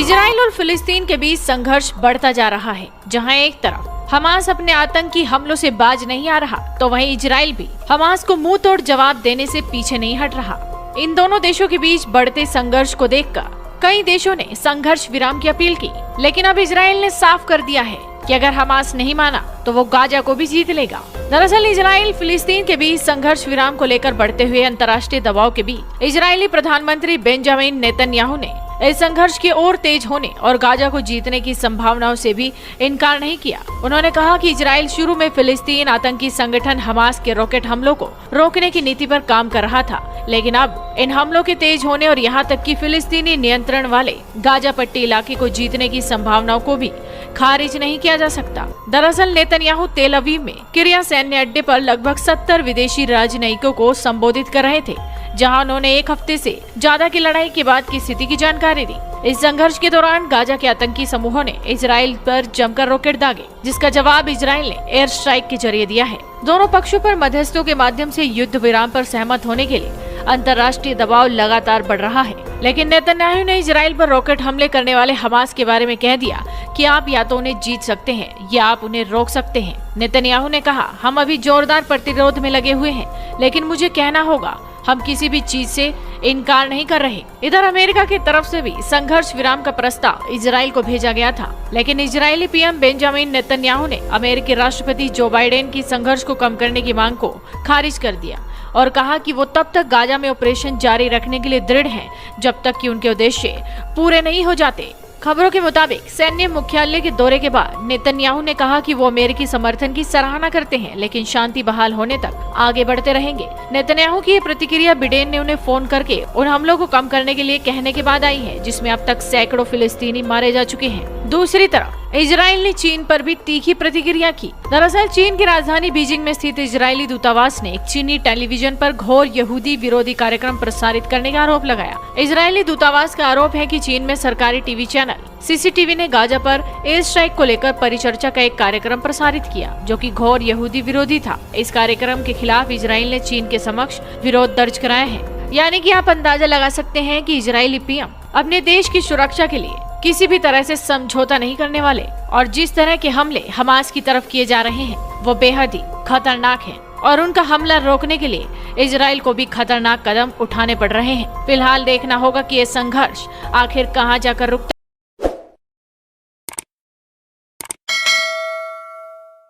Israel और फिलिस्तीन के बीच संघर्ष बढ़ता जा रहा है। जहां एक तरफ हमास अपने आतंकी हमलों से बाज नहीं आ रहा, तो वहीं इजराइल भी हमास को मुंह तोड़ जवाब देने से पीछे नहीं हट रहा। इन दोनों देशों के बीच बढ़ते संघर्ष को देखकर कई देशों ने संघर्ष विराम की अपील की, लेकिन अब इजराइल ने साफ कर दिया है कि अगर हमास नहीं माना तो वो गाजा को भी जीत लेगा। दरअसल इजराइल फिलिस्तीन के बीच संघर्ष विराम को लेकर बढ़ते हुए अंतर्राष्ट्रीय दबाव के बीच इजरायली प्रधानमंत्री बेंजामिन नेतन्याहू ने इस संघर्ष की ओर तेज होने और गाजा को जीतने की संभावनाओं से भी इनकार नहीं किया। उन्होंने कहा कि इजराइल शुरू में फिलिस्तीन आतंकी संगठन हमास के रॉकेट हमलों को रोकने की नीति पर काम कर रहा था, लेकिन अब इन हमलों के तेज होने और यहाँ तक कि फिलिस्तीनी नियंत्रण वाले गाजा पट्टी इलाके को जीतने की संभावनाओं को भी खारिज नहीं किया जा सकता। दरअसल नेतन्याहू तेल अवीव में किरिया सैन्य अड्डे पर लगभग 70 विदेशी राजनयिकों को संबोधित कर रहे थे, जहां उन्होंने एक हफ्ते से ज्यादा की लड़ाई के बाद की स्थिति की जानकारी दी। इस संघर्ष के दौरान गाजा के आतंकी समूहों ने इजराइल पर जमकर रॉकेट दागे, जिसका जवाब इजराइल ने एयर स्ट्राइक के जरिए दिया है। दोनों पक्षों पर मध्यस्थों के माध्यम से युद्ध विराम पर सहमत होने के लिए अंतर्राष्ट्रीय दबाव लगातार बढ़ रहा है, लेकिन नेतन्याहू ने इजराइल पर रॉकेट हमले करने वाले हमास के बारे में कह दिया कि आप या तो उन्हें जीत सकते हैं या आप उन्हें रोक सकते हैं। नेतन्याहू ने कहा, हम अभी जोरदार प्रतिरोध में लगे हुए हैं, लेकिन मुझे कहना होगा हम किसी भी चीज से इनकार नहीं कर रहे। इधर अमेरिका की तरफ से भी संघर्ष विराम का प्रस्ताव इजराइल को भेजा गया था, लेकिन इजरायली पीएम बेंजामिन नेतन्याहू ने अमेरिकी राष्ट्रपति जो बाइडेन की संघर्ष को कम करने की मांग को खारिज कर दिया और कहा कि वो तब तक गाजा में ऑपरेशन जारी रखने के लिए दृढ़ हैं जब तक कि उनके उद्देश्य पूरे नहीं हो जाते। खबरों के मुताबिक सैन्य मुख्यालय के दौरे के बाद नेतन्याहू ने कहा कि वो अमेरिकी समर्थन की सराहना करते हैं, लेकिन शांति बहाल होने तक आगे बढ़ते रहेंगे। नेतन्याहू की ये प्रतिक्रिया बिडेन ने उन्हें फोन करके उन हमलों को कम करने के लिए कहने के बाद आई है, जिसमें अब तक सैकड़ों फिलिस्तीनी मारे जा चुके हैं। दूसरी तरफ इजराइल ने चीन पर भी तीखी प्रतिक्रिया की। दरअसल चीन की राजधानी बीजिंग में स्थित इजरायली दूतावास ने एक चीनी टेलीविजन पर घोर यहूदी विरोधी कार्यक्रम प्रसारित करने का आरोप लगाया। इजरायली दूतावास का आरोप है कि चीन में सरकारी टीवी चैनल सीसीटीवी ने गाजा पर एयर स्ट्राइक को लेकर परिचर्चा का एक कार्यक्रम प्रसारित किया, जो कि घोर यहूदी विरोधी था। इस कार्यक्रम के खिलाफ इजराइल ने चीन के समक्ष विरोध दर्ज कराया है। यानी कि आप अंदाजा लगा सकते हैं कि इजरायली पीएम अपने देश की सुरक्षा के लिए किसी भी तरह से समझौता नहीं करने वाले, और जिस तरह के हमले हमास की तरफ किए जा रहे हैं वो बेहद ही खतरनाक हैं और उनका हमला रोकने के लिए इजराइल को भी खतरनाक कदम उठाने पड़ रहे हैं। फिलहाल देखना होगा कि ये संघर्ष आखिर कहां जाकर रुकता